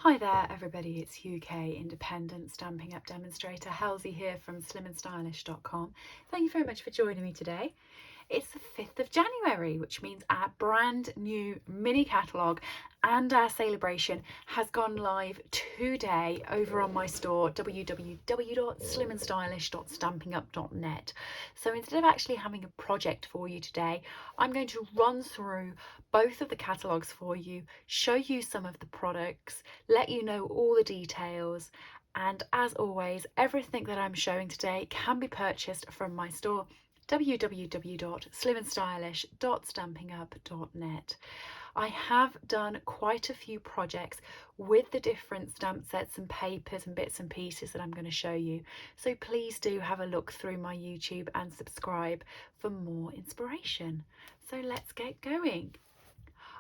Hi there everybody, it's UK independent Stampin' Up demonstrator Halsey here from SlimmandStylish.com. Thank you very much for joining me today. It's the 5th of January, which means our brand new mini catalogue and our SaleABration has gone live today over on my store www.SlimmandStylish.stampinup.net. So instead of actually having a project for you today, I'm going to run through both of the catalogues for you, show you some of the products, let you know all the details, and as always, everything that I'm showing today can be purchased from my store www.SlimmandStylish.stampinup.net. I have done quite a few projects with the different stamp sets and papers and bits and pieces that I'm going to show you, so please do have a look through my YouTube and subscribe for more inspiration. So let's get going.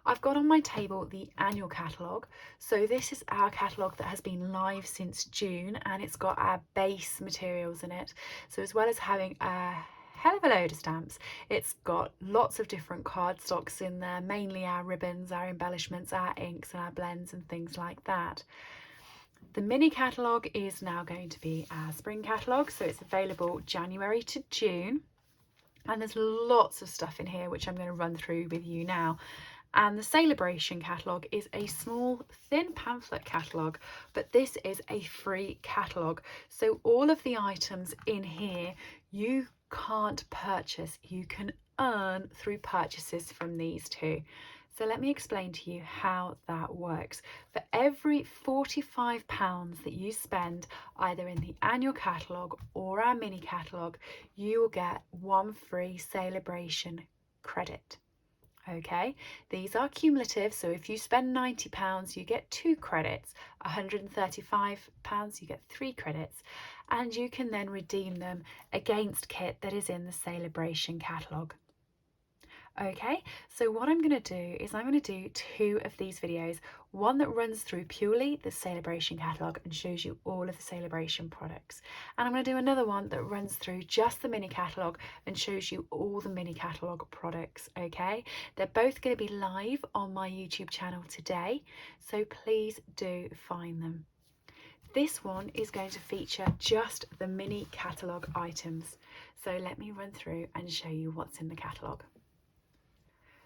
I've got on my table the annual catalogue. So this is our catalogue that has been live since June, and it's got our base materials in it. So as well as having a hell of a load of stamps, it's got lots of different cardstocks in there, mainly our ribbons, our embellishments, our inks and our blends and things like that. The mini catalogue is now going to be our spring catalogue, so it's available January to June, and there's lots of stuff in here which I'm going to run through with you now. And the SaleABration catalogue is a small thin pamphlet catalogue, but this is a free catalogue, so all of the items in here you can't purchase, you can earn through purchases from these two. So let me explain to you how that works. For every £45 that you spend either in the annual catalogue or our mini catalogue, you will get one free SaleABration credit. Okay, these are cumulative, so if you spend £90 you get 2 credits, £135 you get 3 credits, and you can then redeem them against kit that is in the SaleABration catalogue. Okay, so what I'm going to do is I'm going to do 2 of these videos, one that runs through purely the SaleABration catalogue and shows you all of the SaleABration products, and I'm going to do another one that runs through just the mini catalogue and shows you all the mini catalogue products. Okay, they're both going to be live on my YouTube channel today, so please do find them. This one is going to feature just the mini catalogue items, so let me run through and show you what's in the catalogue.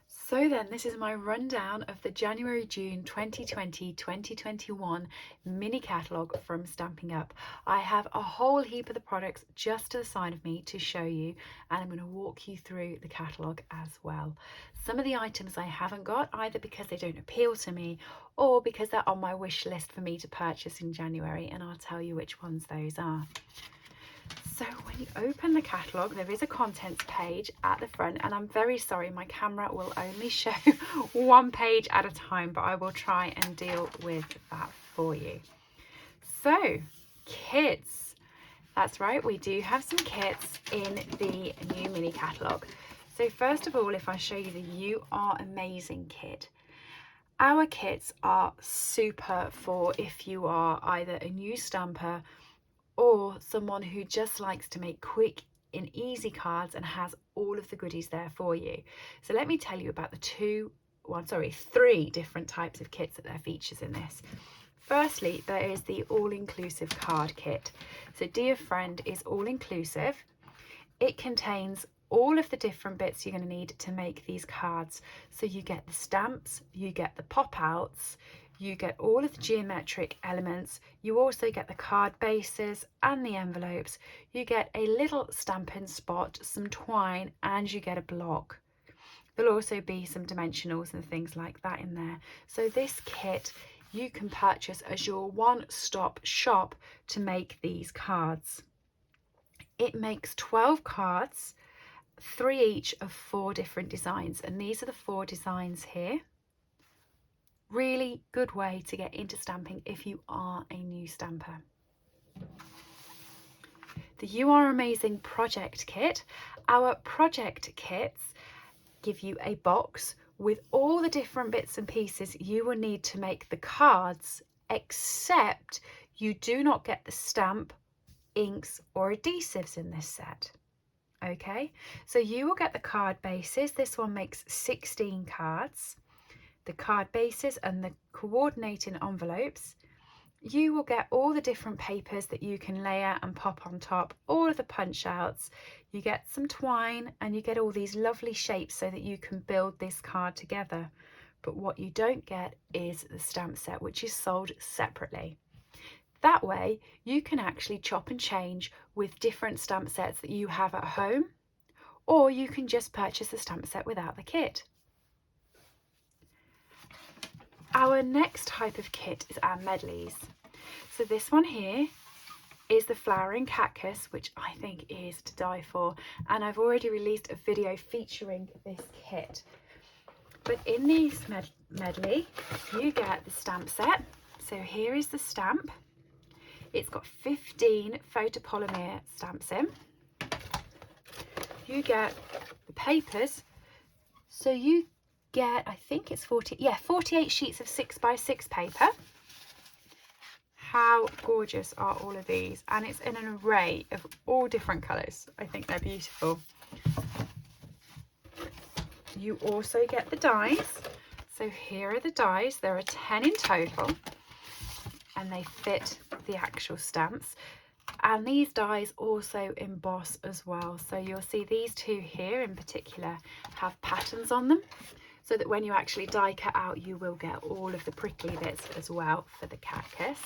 So then, this is my rundown of the January-June 2020-2021 mini catalogue from Stampin' Up. I have a whole heap of the products just to the side of me to show you, and I'm going to walk you through the catalogue as well. Some of the items I haven't got, either because they don't appeal to me or because they're on my wish list for me to purchase in January, and I'll tell you which ones those are. So when you open the catalogue, there is a contents page at the front, and I'm very sorry my camera will only show one page at a time, but I will try and deal with that for you. So kits, that's right, we do have some kits in the new mini catalogue. So first of all, if I show you the You Are Amazing kit, our kits are super for if you are either a new stamper or someone who just likes to make quick and easy cards and has all of the goodies there for you. So let me tell you about the 3 different types of kits that there are features in this. Firstly, there is the all-inclusive card kit. So Dear Friend is all-inclusive. It contains all of the different bits you're going to need to make these cards. So you get the stamps, you get the pop-outs, you get all of the geometric elements, you also get the card bases and the envelopes, you get a little Stampin' spot, some twine, and you get a block. There'll also be some dimensionals and things like that in there. So this kit you can purchase as your one-stop shop to make these cards. It makes 12 cards, 3 each of 4 different designs, and these are the 4 designs here. Really good way to get into stamping if you are a new stamper. The You Are Amazing project kit. Our project kits give you a box with all the different bits and pieces you will need to make the cards, except you do not get the stamp, inks or adhesives in this set. Okay, so you will get the card bases. This one makes 16 cards. The card bases and the coordinating envelopes, you will get all the different papers that you can layer and pop on top, all of the punch outs, you get some twine, and you get all these lovely shapes so that you can build this card together. But what you don't get is the stamp set, which is sold separately. That way you can actually chop and change with different stamp sets that you have at home, or you can just purchase the stamp set without the kit. Our next type of kit is our medleys. So this one here is the flowering cactus, which I think is to die for, and I've already released a video featuring this kit. But in this medley you get the stamp set. So here is the stamp. It's got 15 photopolymer stamps in. You get the papers, so you get, I think it's 48 sheets of 6x6 paper. How gorgeous are all of these? And it's in an array of all different colours. I think they're beautiful. You also get the dies. So here are the dies. There are 10 in total, and they fit the actual stamps. And these dies also emboss as well. So you'll see these two here in particular have patterns on them, so that when you actually die cut out, you will get all of the prickly bits as well for the cactus.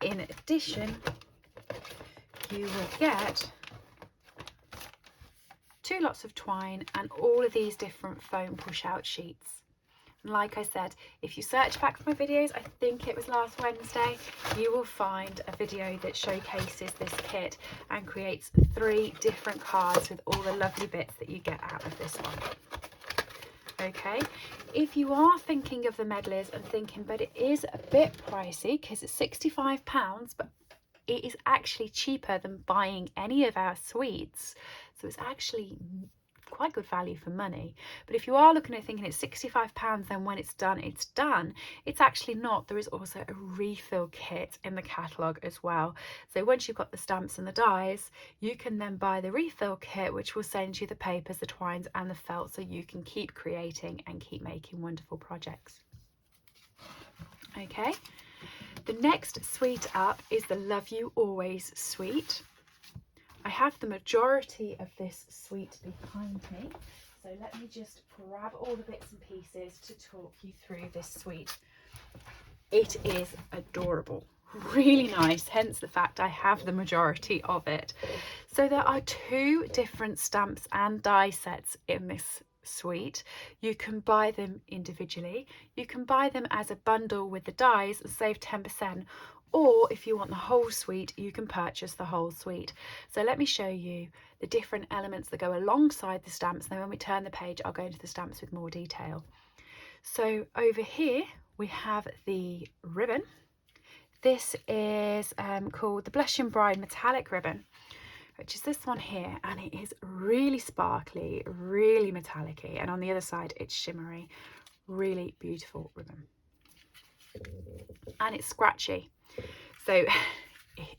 In addition, you will get 2 lots of twine and all of these different foam push out sheets. And like I said, if you search back for my videos, I think it was last Wednesday, you will find a video that showcases this kit and creates 3 different cards with all the lovely bits that you get out of this one. Okay, if you are thinking of the medleys and thinking, but it is a bit pricey because it's £65, but it is actually cheaper than buying any of our suites. So it's actually quite good value for money. But if you are looking at thinking it's £65, then when it's done, it's actually not. There is also a refill kit in the catalogue as well. So once you've got the stamps and the dies, you can then buy the refill kit, which will send you the papers, the twines and the felt, so you can keep creating and keep making wonderful projects. Okay, the next suite up is the Love You Always suite. I have the majority of this suite behind me, so let me just grab all the bits and pieces to talk you through this suite. It is adorable, really nice, hence the fact I have the majority of it. So there are 2 different stamps and die sets in this suite. You can buy them individually, you can buy them as a bundle with the dies and save 10%, or if you want the whole suite, you can purchase the whole suite. So let me show you the different elements that go alongside the stamps, and then when we turn the page I'll go into the stamps with more detail. So over here we have the ribbon. This is called the Blushing Bride Metallic Ribbon, which is this one here, and it is really sparkly, really metallic-y, and on the other side it's shimmery. Really beautiful ribbon, and it's scratchy. So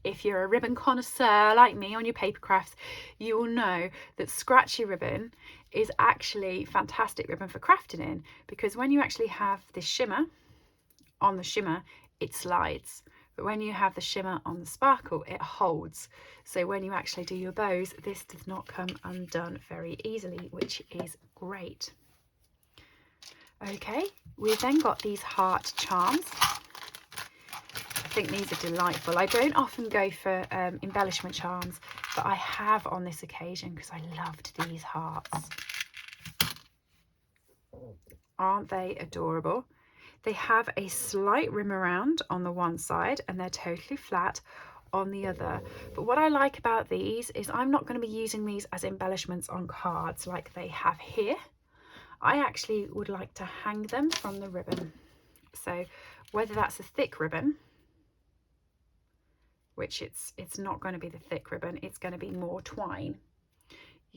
if you're a ribbon connoisseur like me on your paper crafts, you will know that scratchy ribbon is actually fantastic ribbon for crafting in, because when you actually have this shimmer on the shimmer, it slides, but when you have the shimmer on the sparkle, it holds. So when you actually do your bows, this does not come undone very easily, which is great. Okay, we've then got these heart charms. I think these are delightful. I don't often go for embellishment charms, but I have on this occasion because I loved these hearts. Aren't they adorable? They have a slight rim around on the one side and they're totally flat on the other. But what I like about these is I'm not going to be using these as embellishments on cards like they have here. I actually would like to hang them from the ribbon. So whether that's a thick ribbon, which it's not going to be the thick ribbon, it's going to be more twine.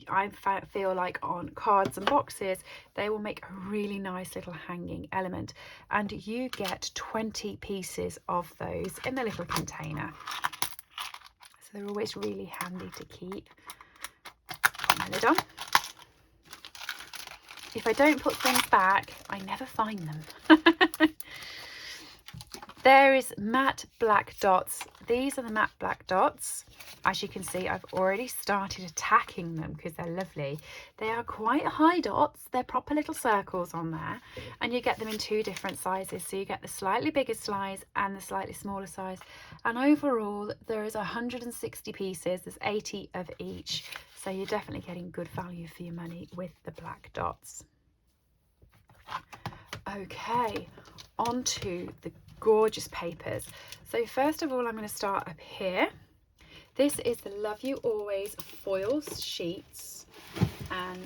I feel like on cards and boxes they will make a really nice little hanging element, and you get 20 pieces of those in the little container, so they're always really handy to keep. Put my lid on. If I don't put things back, I never find them. There is matte black dots. These are the matte black dots. As you can see, I've already started attacking them because they're lovely. They are quite high dots. They're proper little circles on there, and you get them in 2 different sizes. So you get the slightly bigger size and the slightly smaller size. And overall, there is 160 pieces. There's 80 of each. So you're definitely getting good value for your money with the black dots. Okay, on to the gorgeous papers. So first of all, I'm going to start up here. This is the Love You Always foils sheets, and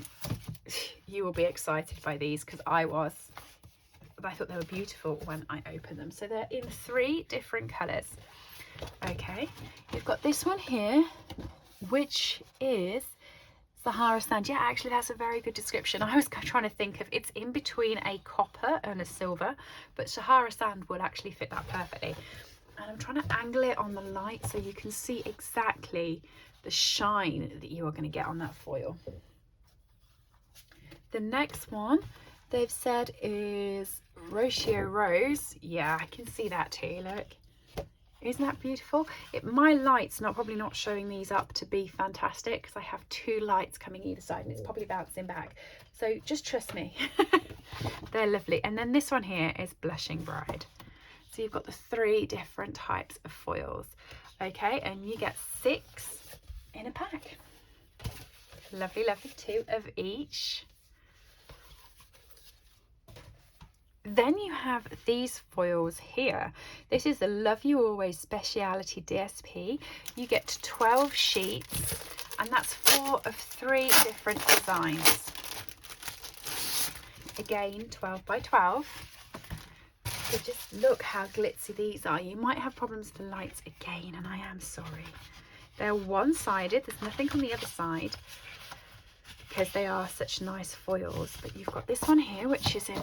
you will be excited by these because I thought they were beautiful when I opened them. So they're in 3 different colours. Okay, you've got this one here, which is Sahara Sand. Yeah, actually that's a very good description. I was trying to think of, it's in between a copper and a silver, but Sahara Sand would actually fit that perfectly. And I'm trying to angle it on the light so you can see exactly the shine that you are going to get on that foil. The next one they've said is Rocio Rose. Yeah, I can see that too, look. Isn't that beautiful? My light's probably not showing these up to be fantastic because I have 2 lights coming either side and it's probably bouncing back. So just trust me. They're lovely. And then this one here is Blushing Bride. So you've got the 3 different types of foils. Okay, and you get 6 in a pack. Lovely, lovely. 2 of each. Then you have these foils here. This is the Love You Always Speciality DSP. You get 12 sheets, and that's 4 of 3 different designs. Again, 12 by 12. So just look how glitzy these are. You might have problems with the lights again, and I am sorry. They're one-sided. There's nothing on the other side because they are such nice foils. But you've got this one here, which is in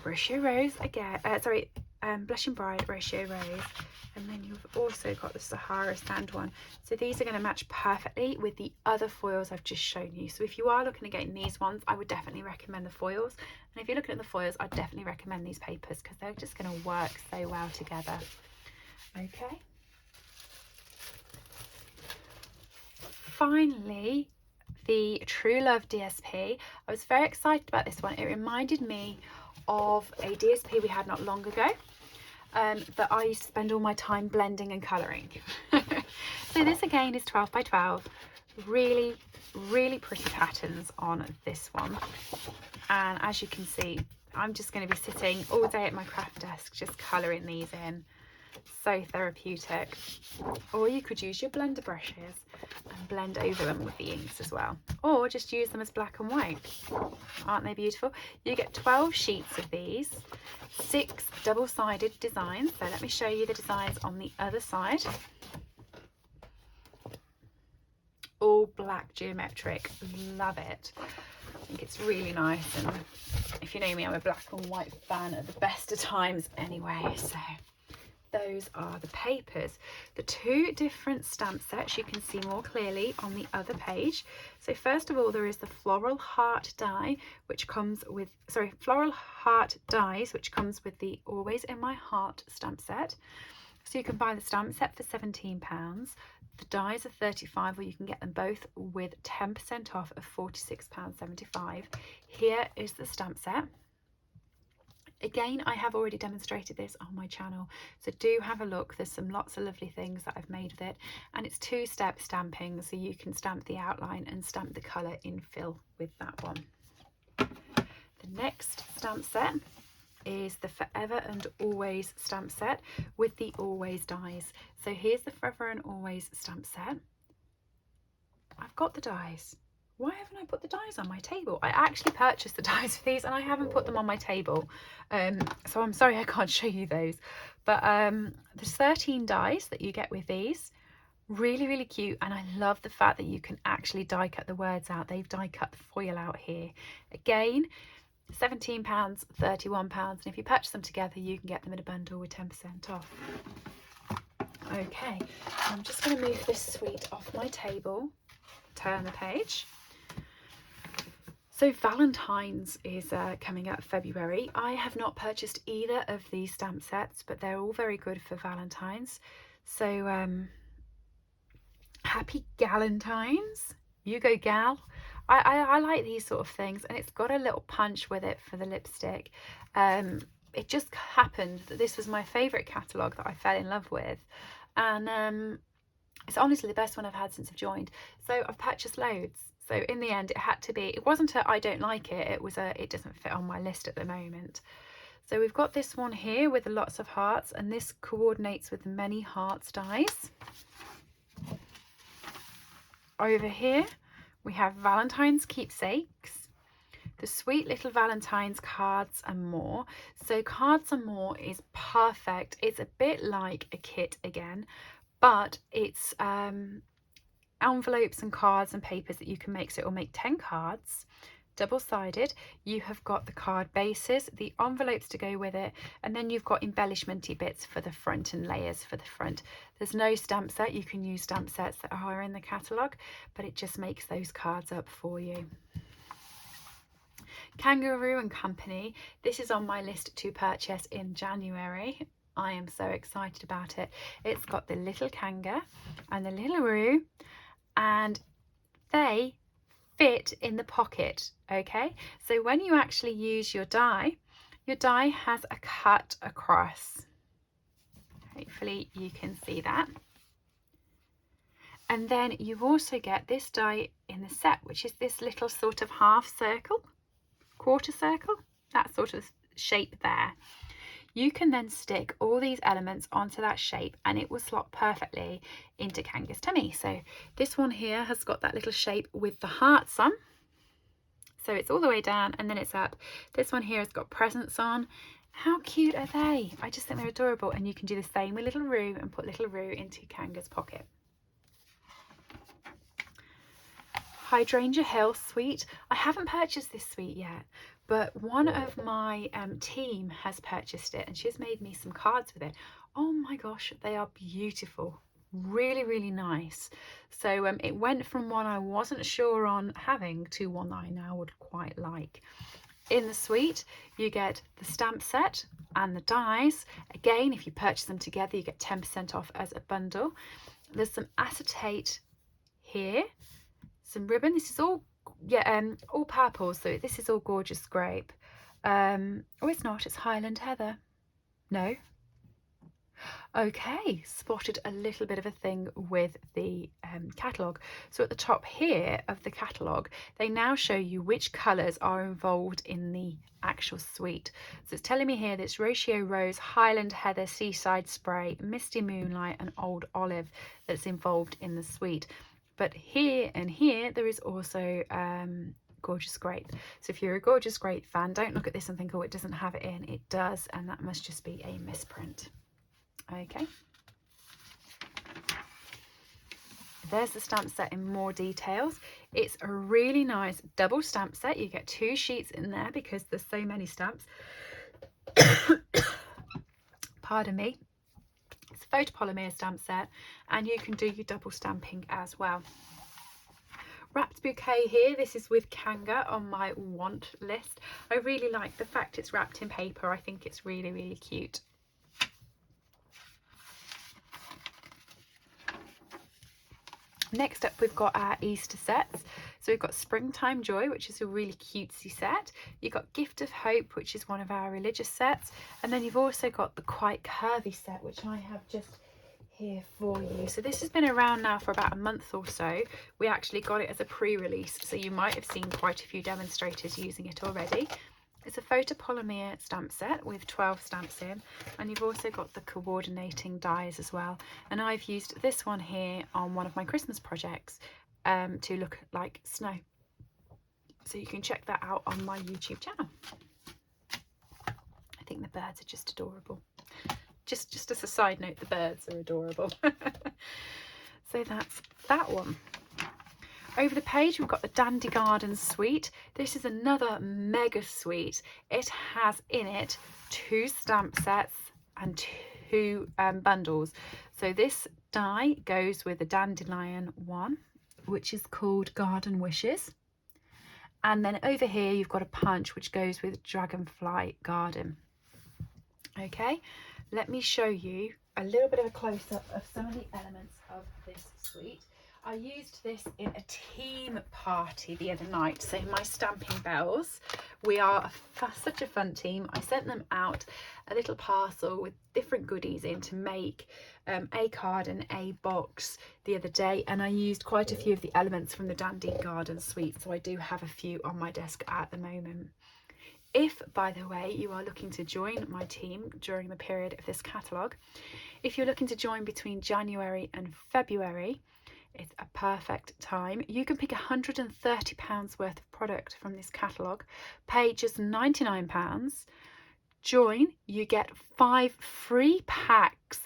Rocio Rose again. Blushing Bride, Rocio Rose. And then you've also got the Sahara Sand one. So these are going to match perfectly with the other foils I've just shown you. So if you are looking at getting these ones, I would definitely recommend the foils. And if you're looking at the foils, I'd definitely recommend these papers because they're just going to work so well together. Okay. Finally, the True Love DSP. I was very excited about this one. It reminded me of a DSP we had not long ago. That I used to spend all my time blending and colouring. So this again is 12 by 12. Really, really pretty patterns on this one. And as you can see, I'm just going to be sitting all day at my craft desk just colouring these in. So therapeutic. Or you could use your blender brushes and blend over them with the inks as well, or just use them as black and white. Aren't they beautiful? You get 12 sheets of these, 6 double-sided designs. So let me show you the designs on the other side. All black geometric. Love it. I think it's really nice, and if you know me, I'm a black and white fan at the best of times anyway. So those are the papers. The 2 different stamp sets you can see more clearly on the other page. So first of all, there is the Floral Heart Die, which comes with, Floral Heart Dies, which comes with the Always in My Heart stamp set. So you can buy the stamp set for £17. The dies are £35, or you can get them both with 10% off of £46.75. Here is the stamp set. Again, I have already demonstrated this on my channel, so do have a look. There's lots of lovely things that I've made with it, and it's 2-step stamping, so you can stamp the outline and stamp the colour in fill with that one. The next stamp set is the Forever and Always stamp set with the Always dies. So here's the Forever and Always stamp set. I've got the dies. Why haven't I put the dies on my table? I actually purchased the dies for these and I haven't put them on my table. So I'm sorry I can't show you those. But there's 13 dies that you get with these. Really, really cute. And I love the fact that you can actually die cut the words out. They've die cut the foil out here. Again, £17, £31. And if you purchase them together, you can get them in a bundle with 10% off. Okay, I'm just going to move this suite off my table. Turn the page. So Valentine's is coming up February. I have not purchased either of these stamp sets, but they're all very good for Valentine's. So happy Galentines. You go gal. I like these sort of things, and it's got a little punch with it for the lipstick. It just happened that this was my favourite catalogue that I fell in love with, and it's honestly the best one I've had since I've joined. So I've purchased loads. So in the end, it had to be, it wasn't a I don't like it, it was a it doesn't fit on my list at the moment. So we've got this one here with lots of hearts, and this coordinates with many hearts dies. Over here we have Valentine's keepsakes, the sweet little Valentine's cards and more. So cards and more is perfect. It's a bit like a kit again, but it's envelopes and cards and papers that you can make. So it will make 10 cards, double-sided. You have got the card bases, the envelopes to go with it, and then you've got embellishmenty bits for the front and layers for the front. There's no stamp set. You can use stamp sets that are in the catalogue, but it just makes those cards up for you. Kangaroo and Company. This is on my list to purchase in January. I am so excited about it. It's got the little kanga and the little roo, and they fit in the pocket. Okay, so when you actually use your die has a cut across. Hopefully you can see that. And then you also get this die in the set, which is this little sort of half circle, quarter circle, that sort of shape there. You can then stick all these elements onto that shape, and it will slot perfectly into Kanga's tummy. So this one here has got that little shape with the hearts on. So it's all the way down and then it's up. This one here has got presents on. How cute are they? I just think they're adorable, and you can do the same with little Roo and put little Roo into Kanga's pocket. Hydrangea Hill suite. I haven't purchased this suite yet, but one of my team has purchased it, and she's made me some cards with it. Oh my gosh, they are beautiful. Really, really nice. So it went from one I wasn't sure on having to one that I now would quite like. In the suite, you get the stamp set and the dies. Again, if you purchase them together, you get 10% off as a bundle. There's some acetate here, some ribbon. This is all all purple, so this is all gorgeous grape. Oh, it's not, it's Highland Heather. No. Okay, spotted a little bit of a thing with the catalogue. So at the top here of the catalogue, they now show you which colours are involved in the actual suite. So it's telling me here that it's Ratio Rose, Highland Heather, Seaside Spray, Misty Moonlight and Old Olive that's involved in the suite. But here and here there is also Gorgeous Grape. So if you're a Gorgeous Grape fan, don't look at this and think, oh, it doesn't have it in. It does, and that must just be a misprint. Okay, there's the stamp set in more details. It's a really nice double stamp set. You get 2 sheets in there because there's so many stamps. Pardon me. It's a photopolymer stamp set, and you can do your double stamping as well. Wrapped bouquet here. This is with Kanga on my want list. I really like the fact it's wrapped in paper. I think it's really, really cute. Next up, we've got our Easter sets. So we've got Springtime Joy, which is a really cutesy set. You've got Gift of Hope, which is one of our religious sets. And then you've also got the quite curvy set, which I have just here for you. So this has been around now for about a month or so. We actually got it as a pre-release, so you might have seen quite a few demonstrators using it already. It's a photopolymer stamp set with 12 stamps in, and you've also got the coordinating dies as well. And I've used this one here on one of my Christmas projects to look like snow. So you can check that out on my YouTube channel. I think the birds are just adorable. Just as a side note, the birds are adorable. So that's that one. Over the page, we've got the Dandy Garden suite. This is another mega suite. It has in it 2 stamp sets and 2 bundles. So this die goes with the dandelion one, which is called Garden Wishes. And then over here you've got a punch which goes with Dragonfly Garden. Okay, let me show you a little bit of a close-up of some of the elements of this suite. I used this in a team party the other night. So my Stampin' Bells, we are such a fun team. I sent them out a little parcel with different goodies in to make a card and a box the other day, and I used quite a few of the elements from the Dandy Garden suite, so I do have a few on my desk at the moment. If, by the way, you are looking to join my team during the period of this catalogue, if you're looking to join between January and February, it's a perfect time. You can pick £130 worth of product from this catalogue, pay just £99, join, you get 5 free packs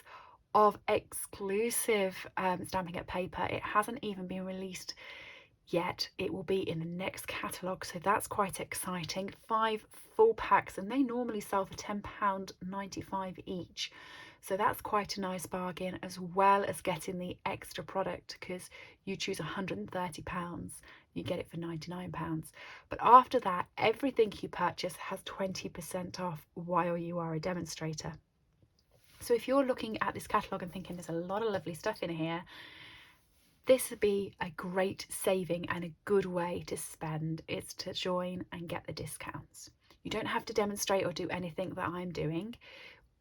of exclusive Stampin' Up paper. It hasn't even been released yet. It will be in the next catalogue, so that's quite exciting. 5 full packs, and they normally sell for £10.95 each, so that's quite a nice bargain, as well as getting the extra product, because you choose £130, you get it for £99. But after that, everything you purchase has 20% off while you are a demonstrator. So if you're looking at this catalogue and thinking there's a lot of lovely stuff in here, this would be a great saving and a good way to spend. It's to join and get the discounts. You don't have to demonstrate or do anything that I'm doing,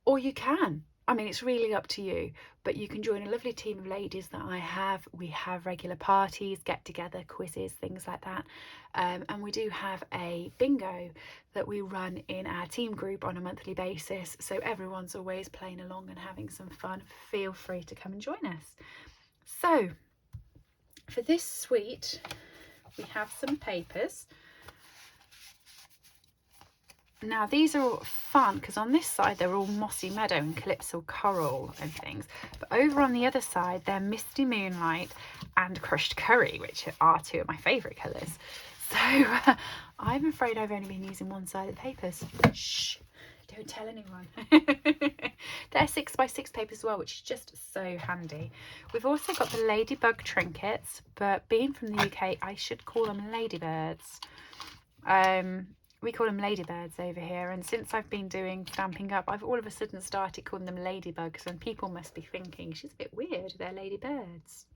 or you can. I mean, it's really up to you, but you can join a lovely team of ladies that I have. We have regular parties, get together, quizzes, things like that. And we do have a bingo that we run in our team group on a monthly basis. So everyone's always playing along and having some fun. Feel free to come and join us. So for this suite, we have some papers. Now these are all fun because on this side they're all Mossy Meadow and Calypso Coral and things, but over on the other side they're Misty Moonlight and Crushed Curry, which are 2 of my favourite colours. So I'm afraid I've only been using one side of the papers. Shh, don't tell anyone. They're 6x6 papers as well, which is just so handy. We've also got the Ladybug trinkets, but being from the UK, I should call them ladybirds. We call them ladybirds over here, and since I've been doing Stampin' Up, I've all of a sudden started calling them ladybugs, and people must be thinking she's a bit weird, they're ladybirds.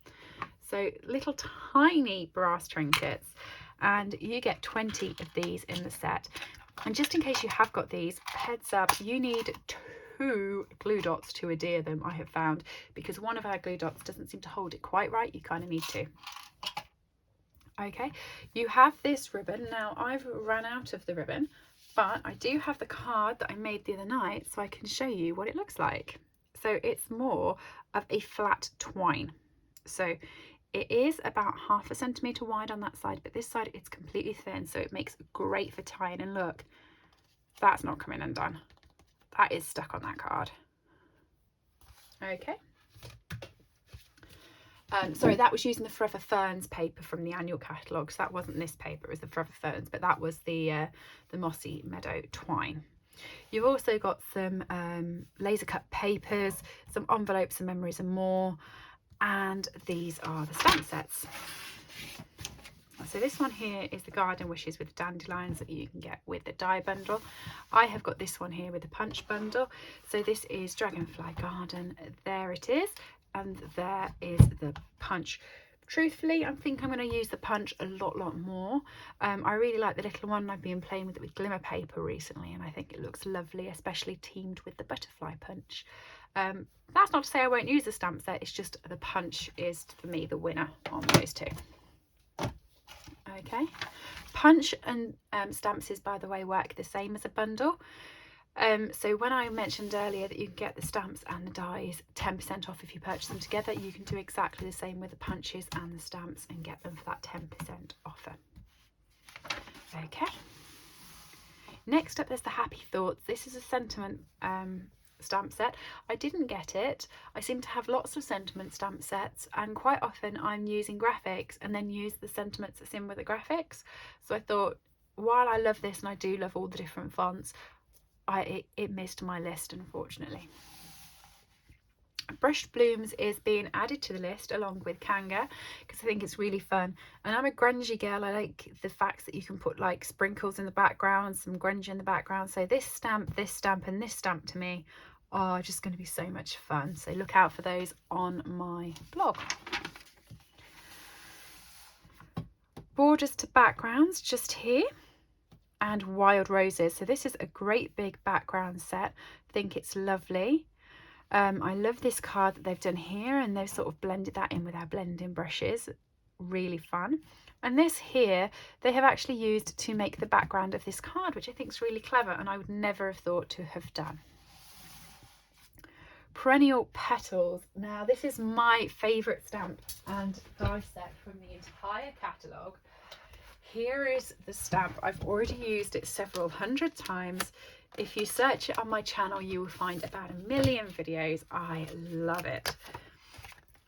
So little tiny brass trinkets, and you get 20 of these in the set. And just in case you have got these, heads up, you need 2 glue dots to adhere them, I have found, because one of our glue dots doesn't seem to hold it quite right. You kind of need 2. Okay, you have this ribbon. Now I've run out of the ribbon, but I do have the card that I made the other night, so I can show you what it looks like. So it's more of a flat twine. So it is about 1/2 centimetre wide on that side, but this side it's completely thin, so it makes great for tying. And look, that's not coming undone. That is stuck on that card. Okay. Sorry, that was using the Forever Ferns paper from the annual catalogue. So that wasn't this paper, it was the Forever Ferns, but that was the Mossy Meadow twine. You've also got some laser cut papers, some envelopes and memories and more, and these are the stamp sets. So this one here is the Garden Wishes with dandelions that you can get with the die bundle. I have got this one here with the punch bundle. So this is Dragonfly Garden. There it is. And there is the punch. Truthfully, I think I'm going to use the punch a lot more. I really like the little one. I've been playing with it with glimmer paper recently, and I think it looks lovely, especially teamed with the butterfly punch. That's not to say I won't use the stamp set, it's just the punch is for me the winner on those 2. Okay, punch and stamps, by the way, work the same as a bundle. So when I mentioned earlier that you can get the stamps and the dies 10% off if you purchase them together, you can do exactly the same with the punches and the stamps and get them for that 10% offer. Okay. Next up, there's the Happy Thoughts. This is a sentiment stamp set. I didn't get it. I seem to have lots of sentiment stamp sets, and quite often I'm using graphics and then use the sentiments that's in with the graphics. So I thought, while I love this and I do love all the different fonts, it missed my list, unfortunately. Brushed Blooms is being added to the list along with Kanga because I think it's really fun. And I'm a grungy girl. I like the fact that you can put like sprinkles in the background, some grunge in the background. So this stamp, and this stamp to me are just going to be so much fun. So look out for those on my blog. Borders to backgrounds just here, and Wild Roses. So this is a great big background set. I think it's lovely. I love this card that they've done here, and they've sort of blended that in with our blending brushes. Really fun. And this here they have actually used to make the background of this card, which I think is really clever and I would never have thought to have done. Perennial Petals. Now this is my favourite stamp and die set from the entire catalogue. Here is the stamp. I've already used it several hundred times. If you search it on my channel, you will find about 1 million videos. I love it.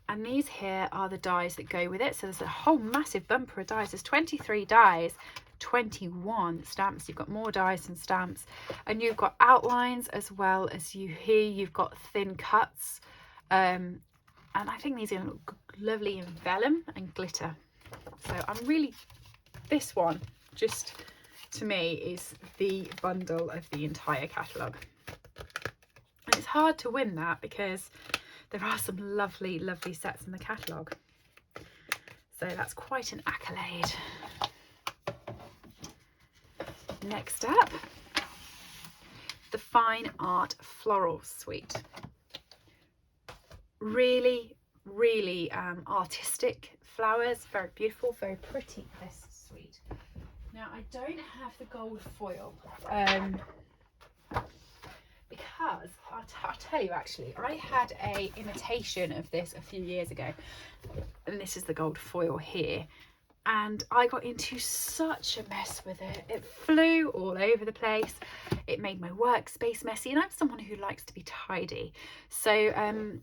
And these here are the dies that go with it. So there's a whole massive bumper of dies. There's 23 dies, 21 stamps. You've got more dies than stamps. And you've got outlines as well as you've got thin cuts. And I think these are going to look lovely in vellum and glitter. So this one just, to me, is the bundle of the entire catalogue. And it's hard to win that because there are some lovely, lovely sets in the catalogue. So that's quite an accolade. Next up, the Fine Art Floral Suite. Really, really artistic flowers, very beautiful, very pretty, this suite. Now I don't have the gold foil because I'll tell you, actually I had a imitation of this a few years ago, and this is the gold foil here, and I got into such a mess with it. It flew all over the place. It made my workspace messy, and I'm someone who likes to be tidy. So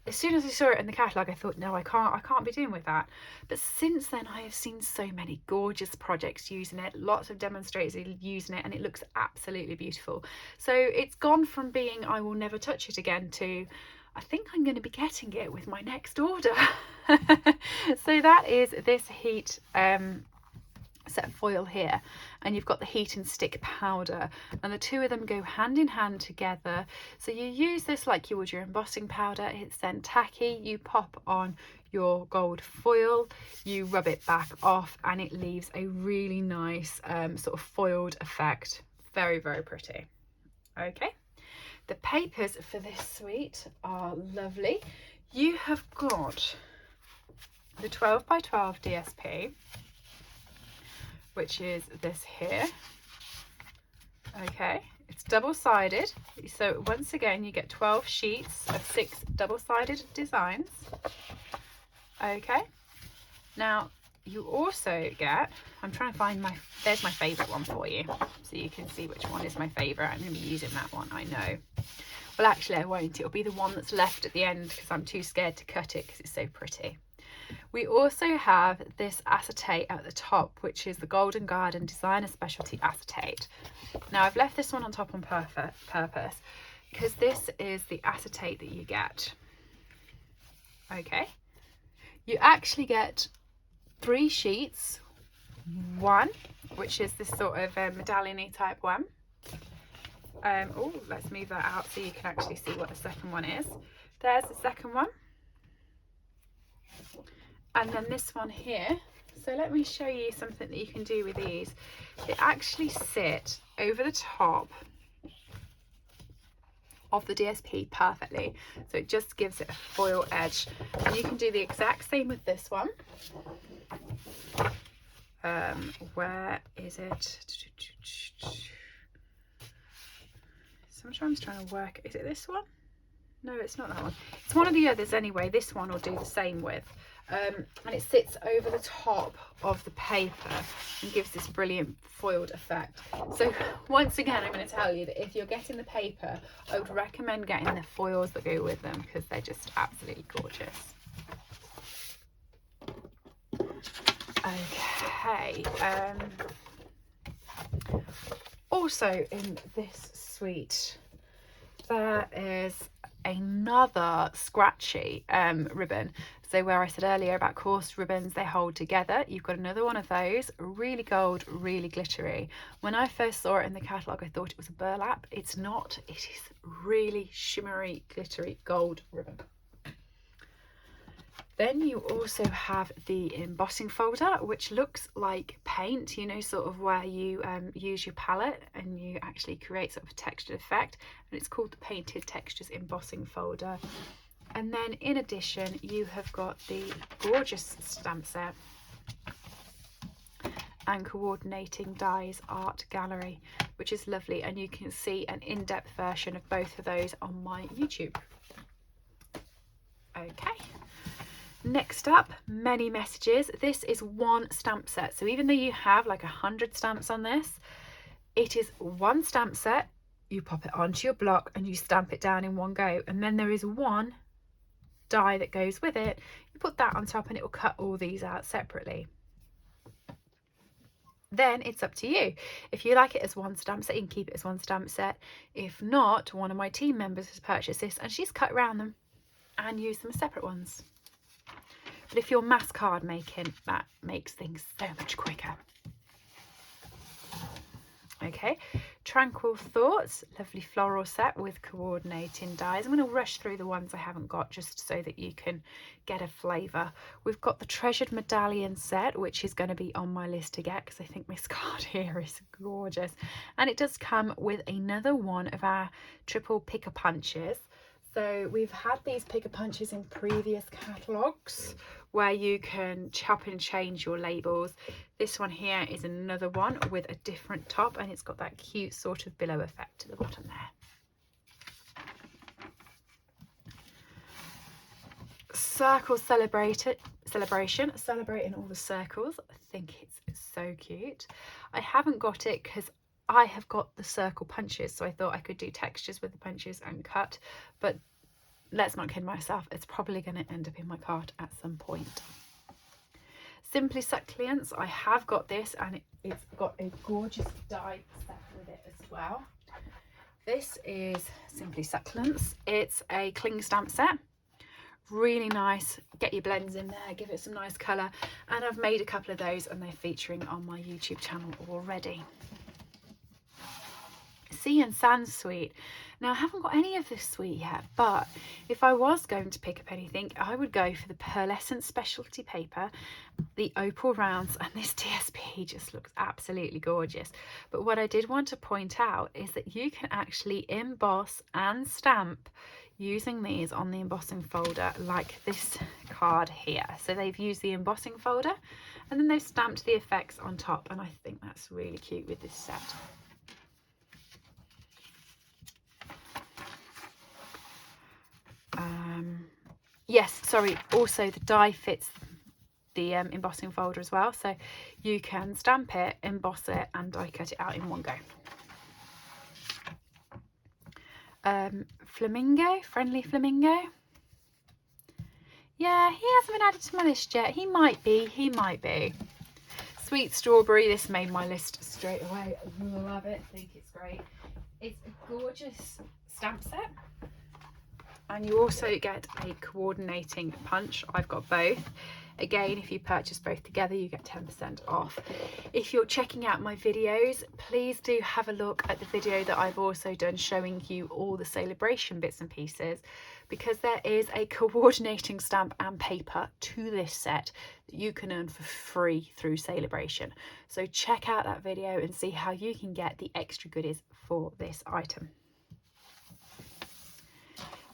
as soon as I saw it in the catalogue, I thought, no, I can't be doing with that. But since then, I have seen so many gorgeous projects using it, lots of demonstrators using it, and it looks absolutely beautiful. So it's gone from being I will never touch it again to I think I'm going to be getting it with my next order. So that is this heat set foil here, and you've got the heat and stick powder, and the two of them go hand in hand together. So you use this like you would your embossing powder. It's then tacky. You pop on your gold foil, you rub it back off, and it leaves a really nice sort of foiled effect. Very, very pretty. Okay, the papers for this suite are lovely. You have got the 12 by 12 DSP, which is this here. Okay, it's double-sided, so once again you get 12 sheets of 6 double-sided designs. Okay, now you also get, I'm trying to find there's my favorite one for you, so you can see which one is my favorite. I'm going to be using that one, I know. Well, actually I won't. It'll be the one that's left at the end because I'm too scared to cut it because it's so pretty. We also have this acetate at the top, which is the Golden Garden Designer Specialty Acetate. Now I've left this one on top on purpose because this is the acetate that you get. Okay, you actually get 3 sheets, one which is this sort of medallion-y type one. Oh, let's move that out so you can actually see what the second one is. There's the second one. And then this one here. So let me show you something that you can do with these. They actually sit over the top of the DSP perfectly, so it just gives it a foil edge. And you can do the exact same with this one. Where is it? Sometimes trying to work, is it this one? No, it's not that one. It's one of the others anyway. This one will do the same with. And it sits over the top of the paper and gives this brilliant foiled effect. So once again, I'm going to tell you that if you're getting the paper, I would recommend getting the foils that go with them because they're just absolutely gorgeous. Okay. Also in this suite, there is another scratchy ribbon. So where I said earlier about coarse ribbons, they hold together, you've got another one of those, really gold, really glittery. When I first saw it in the catalogue, I thought it was a burlap. It's not. It is really shimmery, glittery gold ribbon. Then you also have the embossing folder, which looks like paint, you know, sort of where you use your palette and you actually create sort of a textured effect, and it's called the Painted Textures Embossing Folder. And then in addition, you have got the gorgeous stamp set and Coordinating Dies Art Gallery, which is lovely, and you can see an in-depth version of both of those on my YouTube. Okay. Next up, many messages. This is one stamp set, so even though you have like 100 stamps on this, it is one stamp set. You pop it onto your block and you stamp it down in one go, and then there is one die that goes with it. You put that on top and it will cut all these out separately. Then it's up to you. If you like it as one stamp set, you can keep it as one stamp set. If not, one of my team members has purchased this and she's cut around them and used them as separate ones. But if you're mass card making, that makes things so much quicker. Okay, Tranquil Thoughts, lovely floral set with coordinating dies. I'm going to rush through the ones I haven't got just so that you can get a flavour. We've got the Treasured Medallion set, which is going to be on my list to get because I think this card here is gorgeous. And it does come with another one of our triple picker punches. So we've had these picker punches in previous catalogues where you can chop and change your labels. This one here is another one with a different top, and it's got that cute sort of billow effect to the bottom there. Circle Celebration, celebrating all the circles. I think it's so cute. I haven't got it because I have got the circle punches, so I thought I could do textures with the punches and cut, but let's not kid myself, it's probably going to end up in my cart at some point. Simply Succulents, I have got this, and it's got a gorgeous die set with it as well. This is Simply Succulents. It's a cling stamp set. Really nice. Get your blends in there, give it some nice colour, and I've made a couple of those and they're featuring on my YouTube channel already. Sea and Sand Suite. Now I haven't got any of this suite yet, but if I was going to pick up anything, I would go for the Pearlescent Specialty Paper, the Opal Rounds, and this TSP just looks absolutely gorgeous. But what I did want to point out is that you can actually emboss and stamp using these on the embossing folder, like this card here. So they've used the embossing folder and then they've stamped the effects on top, and I think that's really cute with this set. Yes, sorry, also the die fits the embossing folder as well, so you can stamp it, emboss it and die cut it out in one go. Flamingo Friendly, yeah, he hasn't been added to my list yet. He might be. Sweet Strawberry, this made my list straight away. I love it, I think it's great. It's a gorgeous stamp set. And you also get a coordinating punch. I've got both. Again, if you purchase both together, you get 10% off. If you're checking out my videos, please do have a look at the video that I've also done showing you all the SaleABration bits and pieces, because there is a coordinating stamp and paper to this set that you can earn for free through SaleABration. So check out that video and see how you can get the extra goodies for this item.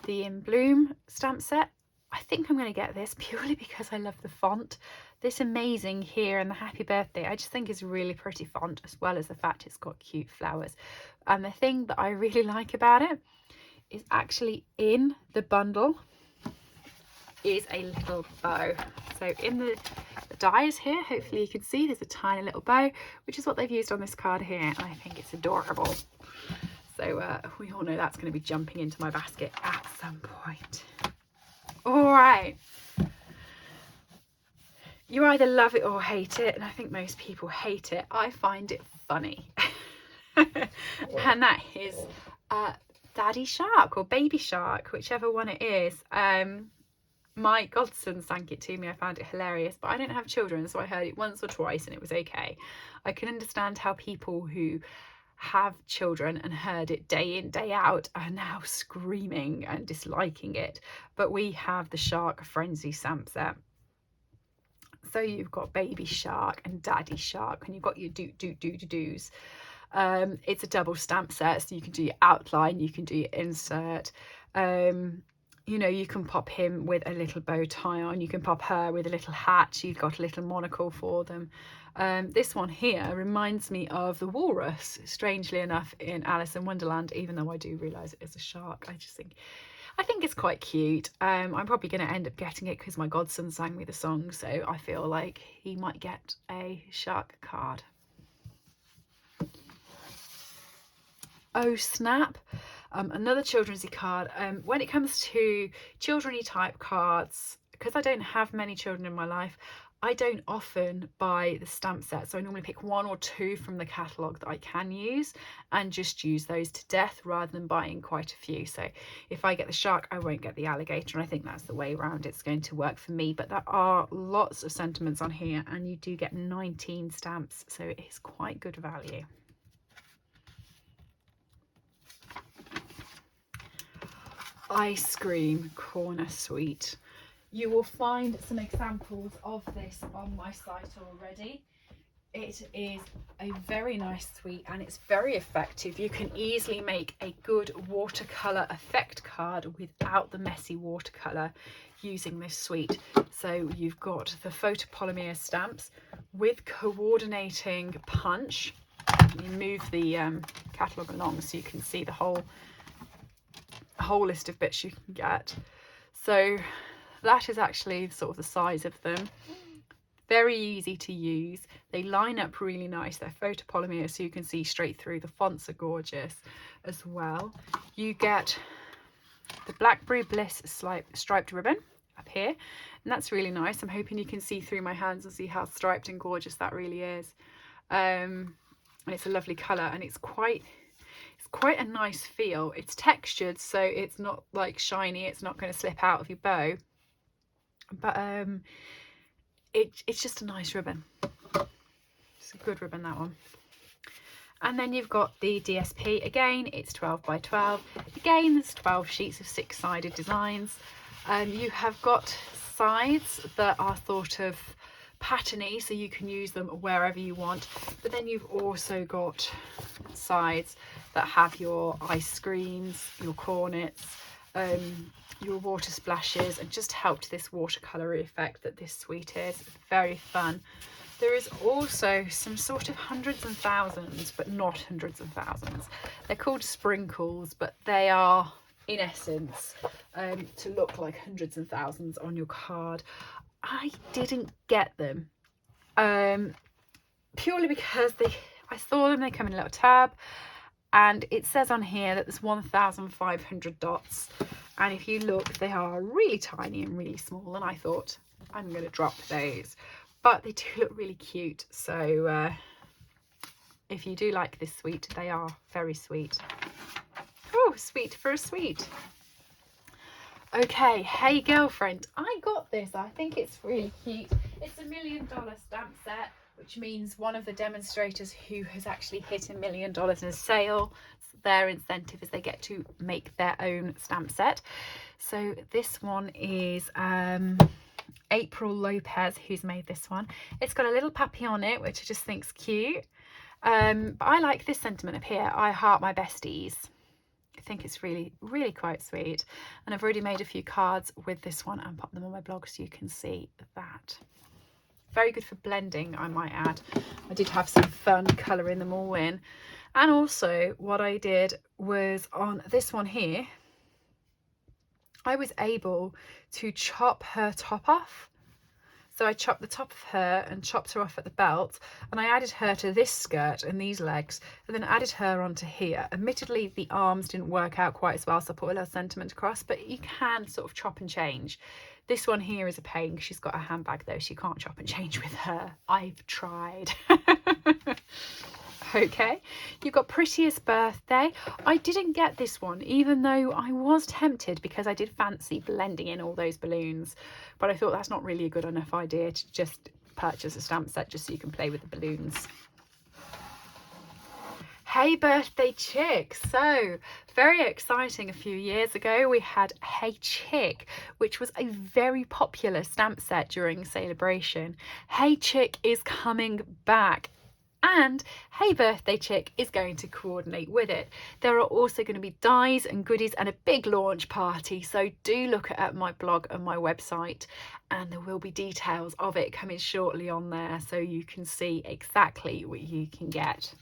The In Bloom stamp set, I think I'm going to get this purely because I love the font. This amazing here and the happy birthday, I just think is a really pretty font, as well as the fact it's got cute flowers. And the thing that I really like about it is actually in the bundle is a little bow. So in the dies here, hopefully you can see there's a tiny little bow, which is what they've used on this card here, and I think it's adorable. So we all know that's going to be jumping into my basket at some point. All right. You either love it or hate it, and I think most people hate it. I find it funny. And that is daddy shark or baby shark, whichever one it is. My godson sang it to me. I found it hilarious, but I don't have children, so I heard it once or twice and it was okay. I can understand how people who have children and heard it day in, day out are now screaming and disliking it. But we have the Shark Frenzy stamp set. So you've got baby shark and daddy shark, and you've got your do's. It's a double stamp set, so you can do your outline, you can do your insert. You know, you can pop him with a little bow tie on, you can pop her with a little hat, you've got a little monocle for them. This one here reminds me of the walrus, strangely enough, in Alice in Wonderland, even though I do realise it is a shark. I think it's quite cute. I'm probably going to end up getting it because my godson sang me the song, so I feel like he might get a shark card. Oh snap, another children's card. When it comes to children-y type cards, because I don't have many children in my life, I don't often buy the stamp set, so I normally pick one or two from the catalogue that I can use and just use those to death rather than buying quite a few. So if I get the shark, I won't get the alligator, and I think that's the way around it's going to work for me. But there are lots of sentiments on here, and you do get 19 stamps, so it is quite good value. Ice cream corner suite. You will find some examples of this on my site already. It is a very nice suite and it's very effective. You can easily make a good watercolor effect card without the messy watercolor using this suite. So you've got the photopolymer stamps with coordinating punch. You move the catalogue along so you can see the whole list of bits you can get. So that is actually sort of the size of them. Very easy to use. They line up really nice. They're photopolymer, so you can see straight through. The fonts are gorgeous as well. You get the Blackberry Bliss striped ribbon up here, and that's really nice. I'm hoping you can see through my hands and see how striped and gorgeous that really is. And it's a lovely colour, and it's quite a nice feel. It's textured, so it's not like shiny, it's not going to slip out of your bow, but it's just a nice ribbon. It's a good ribbon, that one. And then you've got the DSP. Again, it's 12 by 12. Again, there's 12 sheets of 6-sided designs. You have got sides that are sort of patterny, so you can use them wherever you want, but then you've also got sides that have your ice creams, your cornets, your water splashes, and just helped this watercolour effect that this suite is. Very fun. There is also some sort of hundreds and thousands, but not hundreds and thousands. They're called sprinkles, but they are in essence to look like hundreds and thousands on your card. I didn't get them purely because I saw them, they come in a little tab, and it says on here that there's 1,500 dots, and if you look, they are really tiny and really small, and I thought I'm going to drop those, but they do look really cute. So if you do like this suite, they are very sweet. Oh, sweet for a sweet. Okay, hey girlfriend, I got this. I think it's really cute. It's a $1 million stamp set, which means one of the demonstrators who has actually hit $1 million in a sale, their incentive is they get to make their own stamp set. So this one is April Lopez who's made this one. It's got a little puppy on it, which I just think's cute. But I like this sentiment up here. I heart my besties. I think it's really quite sweet, and I've already made a few cards with this one and popped them on my blog so you can see that. Very good for blending, I might add. I did have some fun colouring them all in, and also what I did was on this one here, I was able to chop her top off. So I chopped the top of her and chopped her off at the belt, and I added her to this skirt and these legs, and then added her onto here. Admittedly, the arms didn't work out quite as well, so I put a little sentiment across, but you can sort of chop and change. This one here is a pain because she's got a handbag though, so you can't chop and change with her. I've tried. Okay, you've got Prettiest Birthday. I didn't get this one, even though I was tempted because I did fancy blending in all those balloons, but I thought that's not really a good enough idea to just purchase a stamp set just so you can play with the balloons. Hey Birthday Chick. So very exciting. A few years ago we had Hey Chick, which was a very popular stamp set during SaleABration. Hey Chick is coming back, and Hey Birthday Chick is going to coordinate with it. There are also going to be dies and goodies and a big launch party, so do look at my blog and my website, and there will be details of it coming shortly on there so you can see exactly what you can get.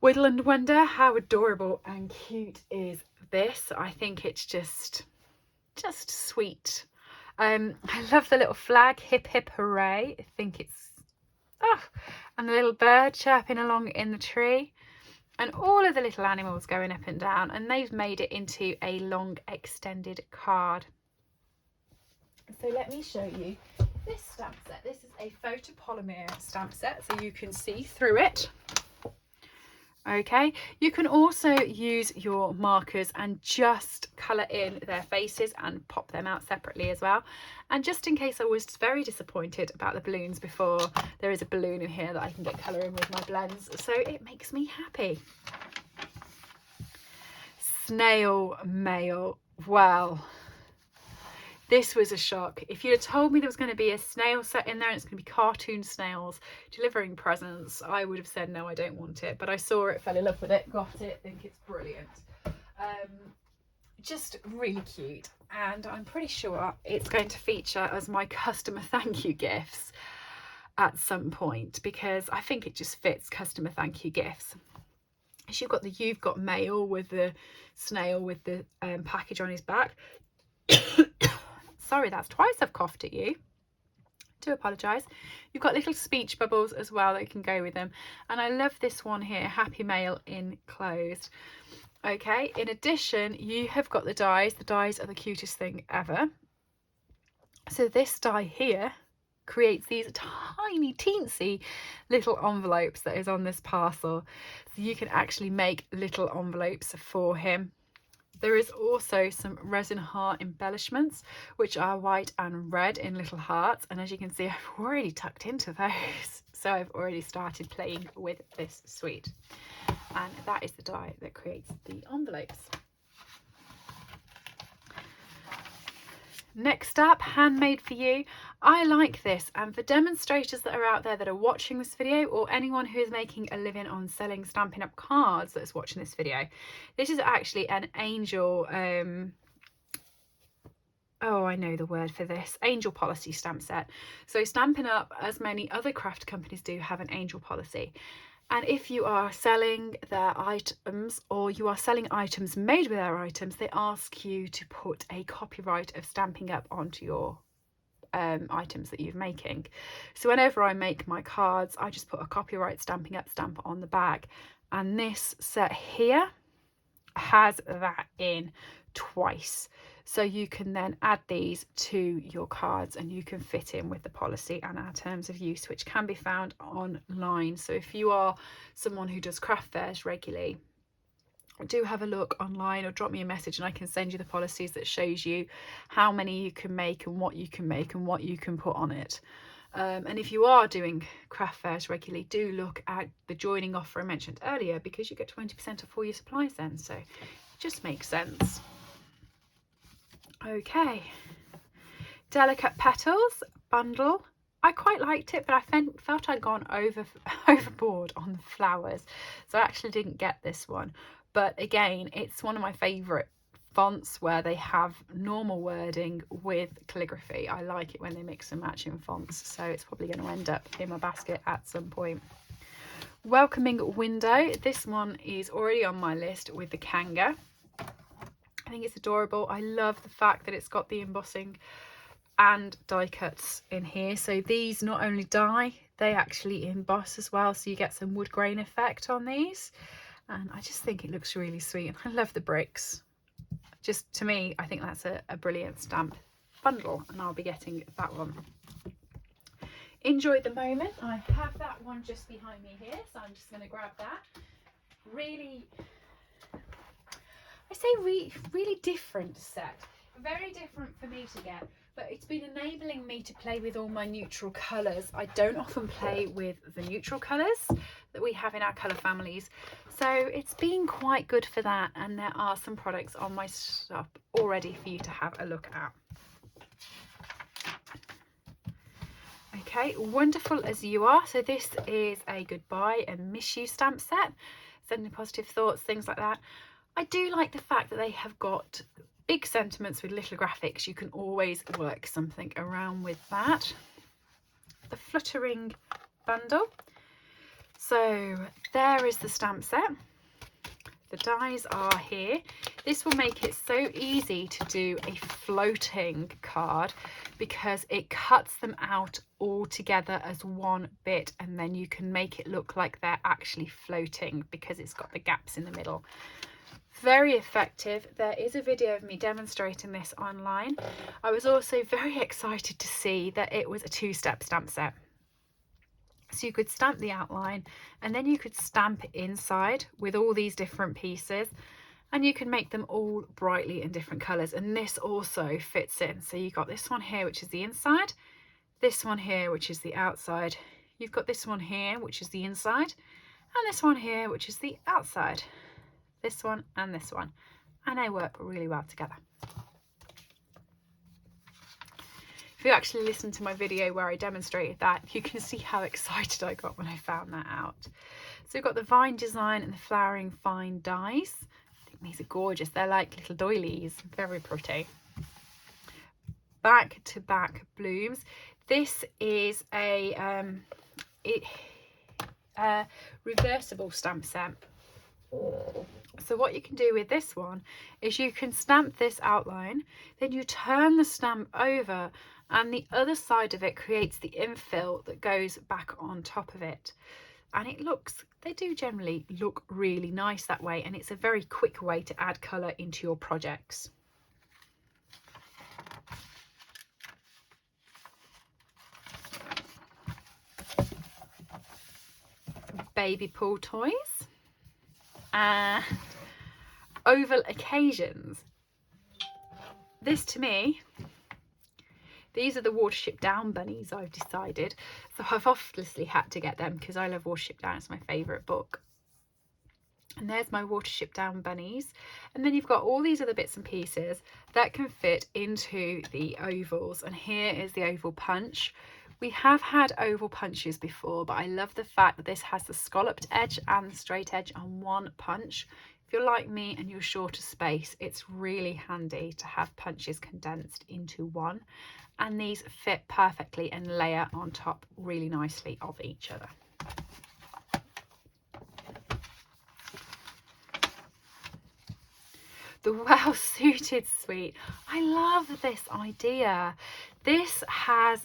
Woodland Wonder, how adorable and cute is this? I think it's just sweet. I love the little flag, hip hip hooray. I think it's, and the little bird chirping along in the tree, and all of the little animals going up and down, and they've made it into a long extended card. So let me show you this stamp set. This is a photopolymer stamp set, so you can see through it. Okay, you can also use your markers and just colour in their faces and pop them out separately as well. And just in case I was very disappointed about the balloons before, there is a balloon in here that I can get colour in with my blends, so it makes me happy. Snail Mail. Well, this was a shock. If you'd have told me there was going to be a snail set in there and it's going to be cartoon snails delivering presents, I would have said no, I don't want it. But I saw it, fell in love with it, got it, think it's brilliant. Just really cute, and I'm pretty sure it's going to feature as my customer thank you gifts at some point, because I think it just fits customer thank you gifts. So you've got mail with the snail with the package on his back. Sorry, that's twice I've coughed at you. Do apologise. You've got little speech bubbles as well that can go with them. And I love this one here, Happy Mail enclosed. Okay, in addition, you have got the dies. The dies are the cutest thing ever. So this die here creates these tiny teensy little envelopes that is on this parcel. So you can actually make little envelopes for him. There is also some resin heart embellishments, which are white and red in little hearts. And as you can see, I've already tucked into those. So I've already started playing with this suite. And that is the die that creates the envelopes. Next up, Handmade For You. I like this, and for demonstrators that are out there that are watching this video, or anyone who is making a living on selling Stampin' Up cards that's watching this video, this is actually an angel, oh, I know the word for this, angel policy stamp set. So Stampin' Up, as many other craft companies do, have an angel policy. And if you are selling their items, or you are selling items made with their items, they ask you to put a copyright of Stampin' Up onto your items that you're making. So whenever I make my cards, I just put a copyright Stampin' Up stamp on the back. And this set here has that in twice. So you can then add these to your cards, and you can fit in with the policy and our terms of use, which can be found online. So if you are someone who does craft fairs regularly, do have a look online or drop me a message and I can send you the policies that shows you how many you can make and what you can make and what you can put on it. And if you are doing craft fairs regularly, do look at the joining offer I mentioned earlier, because you get 20% off all your supplies then, so it just makes sense. Okay, Delicate Petals bundle. I quite liked it, but I felt I'd gone overboard on the flowers, so I actually didn't get this one. But again, it's one of my favourite fonts where they have normal wording with calligraphy. I like it when they mix and match in fonts, so it's probably going to end up in my basket at some point. Welcoming Window. This one is already on my list with the Kangaroo. I think it's adorable. I love the fact that it's got the embossing and die cuts in here. So these not only die, they actually emboss as well. So you get some wood grain effect on these. And I just think it looks really sweet. And I love the bricks. Just to me, I think that's a brilliant stamp bundle. And I'll be getting that one. enjoy the moment. I have that one just behind me here, so I'm just going to grab that. Really, I say really different set. Very different for me to get, but it's been enabling me to play with all my neutral colours. I don't often play with the neutral colours that we have in our colour families, so it's been quite good for that, and there are some products on my shop already for you to have a look at. Okay, wonderful as you are. So this is a goodbye and miss you stamp set, sending positive thoughts, things like that. I do like the fact that they have got big sentiments with little graphics. You can always work something around with that. The fluttering bundle. So there is the stamp set. The dies are here. This will make it so easy to do a floating card because it cuts them out all together as one bit, and then you can make it look like they're actually floating because it's got the gaps in the middle. Very effective. There is a video of me demonstrating this online. I was also very excited to see that it was a two-step stamp set. So you could stamp the outline and then you could stamp it inside with all these different pieces, and you can make them all brightly in different colours, and this also fits in. So you've got this one here which is the inside, this one here which is the outside, you've got this one here which is the inside, and this one here which is the outside. This one and this one, and they work really well together. If you actually listen to my video where I demonstrated that, you can see how excited I got when I found that out. So we've got the vine design and the flowering fine dies. I think these are gorgeous. They're like little doilies, very pretty. Back to back blooms. This is a reversible stamp set. So what you can do with this one is you can stamp this outline, then you turn the stamp over, and the other side of it creates the infill that goes back on top of it, and they do generally look really nice that way, and it's a very quick way to add colour into your projects. Baby pool toys and oval occasions. This, to me, these are the Watership Down bunnies, I've decided. So I've obviously had to get them because I love Watership Down. It's my favourite book. And there's my Watership Down bunnies. And then you've got all these other bits and pieces that can fit into the ovals. And here is the oval punch. We have had oval punches before, but I love the fact that this has the scalloped edge and the straight edge on one punch. If you're like me and you're short of space, it's really handy to have punches condensed into one. And these fit perfectly and layer on top really nicely of each other. The Well Suited Suite. I love this idea. This has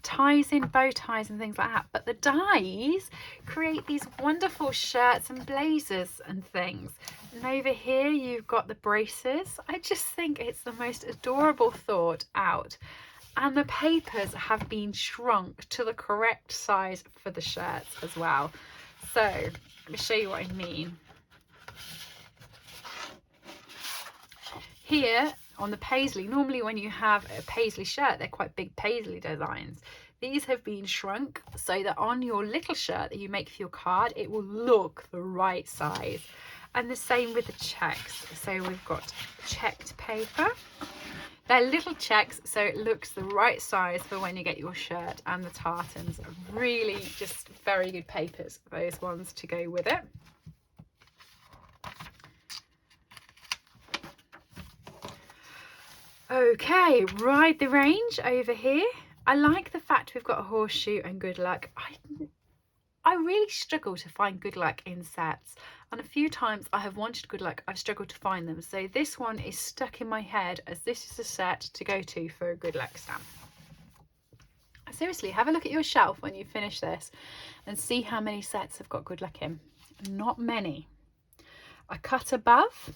ties in, bow ties and things like that, but the dies create these wonderful shirts and blazers and things. And over here you've got the braces. I just think it's the most adorable thought out, and the papers have been shrunk to the correct size for the shirts as well. So let me show you what I mean. Here on the paisley, normally when you have a paisley shirt, they're quite big paisley designs. These have been shrunk so that on your little shirt that you make for your card, it will look the right size. And the same with the checks. So we've got checked paper. They're little checks, so it looks the right size for when you get your shirt, and the tartans are really just very good papers, those ones to go with it. Okay, ride the range over here. I like the fact we've got a horseshoe and good luck. I really struggle to find good luck in sets, and a few times I have wanted good luck, I've struggled to find them. So this one is stuck in my head as this is a set to go to for a good luck stamp. Seriously, have a look at your shelf when you finish this and see how many sets have got good luck in. Not many. A cut above.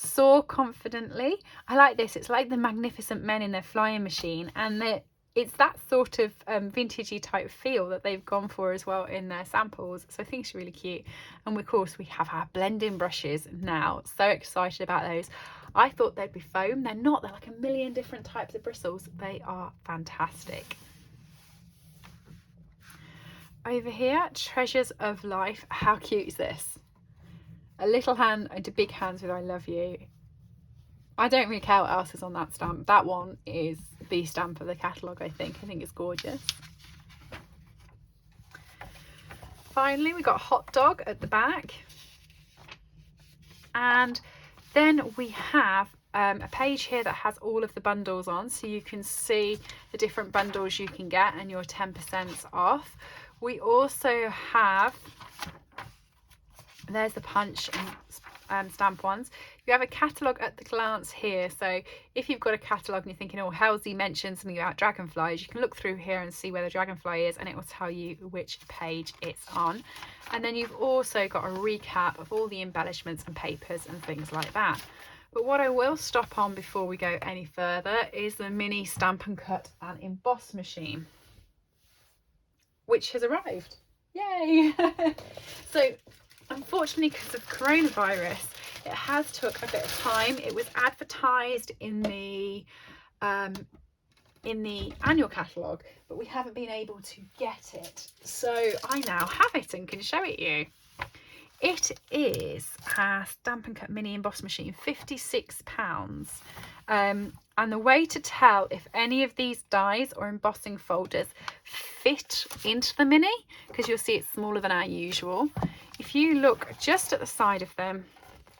Soar confidently. I like this. It's like the Magnificent Men in their flying machine, and it's that sort of vintagey type feel that they've gone for as well in their samples. So I think it's really cute. And of course we have our blending brushes now. So excited about those. I thought they'd be foam. They're not. They're like a million different types of bristles. They are fantastic. Over here, Treasures of Life. How cute is this? A little hand into big hands with I love you. I don't really care what else is on that stamp. That one is the stamp of the catalogue, I think. I think it's gorgeous. Finally, we got Hot Dog at the back. And then we have a page here that has all of the bundles on, so you can see the different bundles you can get and your 10% off. We also have, there's the punch and stamp ones. You have a catalogue at the glance here, so if you've got a catalogue and you're thinking, oh, Halsey mentioned something about dragonflies, you can look through here and see where the dragonfly is, and it will tell you which page it's on. And then you've also got a recap of all the embellishments and papers and things like that. But what I will stop on before we go any further is the mini Stampin' Cut and Emboss machine, which has arrived. Yay! So unfortunately, because of coronavirus, it has took a bit of time. It was advertised in the annual catalogue, but we haven't been able to get it. So I now have it and can show it you. It is a Stampin' Cut mini emboss machine, £56. And the way to tell if any of these dies or embossing folders fit into the mini, because you'll see it's smaller than our usual, if you look just at the side of them,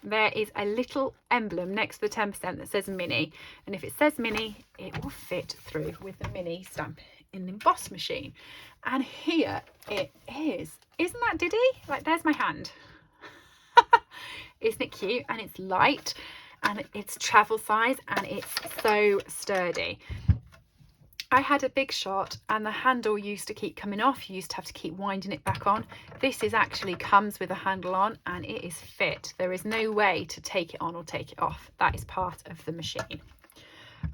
there is a little emblem next to the 10% that says mini, and if it says mini, it will fit through with the mini stamp in the emboss machine. And here it is. Isn't that diddy? Like, there's my hand. Isn't it cute? And it's light, and it's travel size, and it's so sturdy. I had a big shot and the handle used to keep coming off. You used to have to keep winding it back on. This is actually comes with a handle on, and it is fit. There is no way to take it on or take it off. That is part of the machine.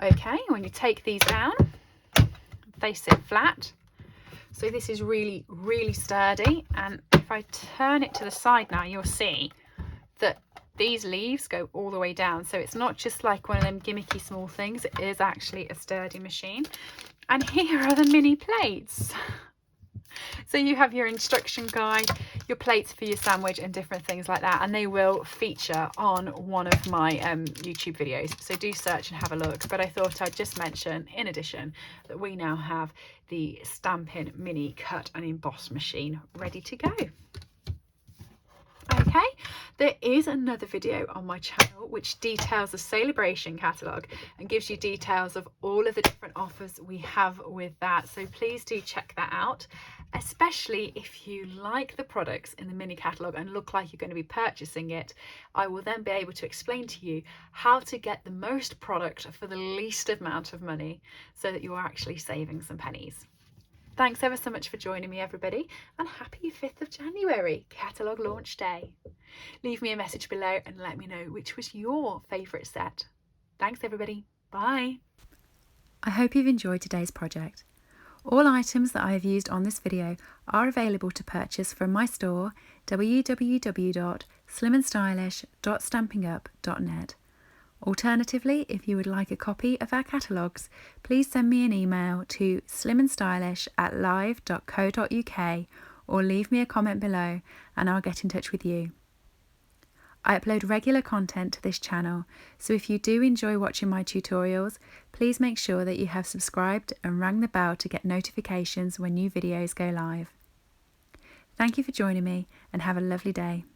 Okay, when you take these down, they sit flat. So this is really, really sturdy. And if I turn it to the side now, you'll see that these leaves go all the way down. So it's not just like one of them gimmicky small things. It is actually a sturdy machine. And here are the mini plates. So you have your instruction guide, your plates for your sandwich and different things like that. And they will feature on one of my YouTube videos. So do search and have a look. But I thought I'd just mention, in addition, that we now have the Stampin' mini cut and emboss machine ready to go. Okay, there is another video on my channel which details the SaleABration catalogue and gives you details of all of the different offers we have with that. So please do check that out, especially if you like the products in the mini catalogue and look like you're going to be purchasing it. I will then be able to explain to you how to get the most product for the least amount of money so that you're actually saving some pennies. Thanks ever so much for joining me, everybody, and happy 5th of January, catalogue launch day. Leave me a message below and let me know which was your favourite set. Thanks, everybody. Bye. I hope you've enjoyed today's project. All items that I have used on this video are available to purchase from my store, www.SlimmandStylish.stampinup.net. Alternatively, if you would like a copy of our catalogues, please send me an email to slimandstylish@live.co.uk or leave me a comment below and I'll get in touch with you. I upload regular content to this channel, so if you do enjoy watching my tutorials, please make sure that you have subscribed and rang the bell to get notifications when new videos go live. Thank you for joining me and have a lovely day.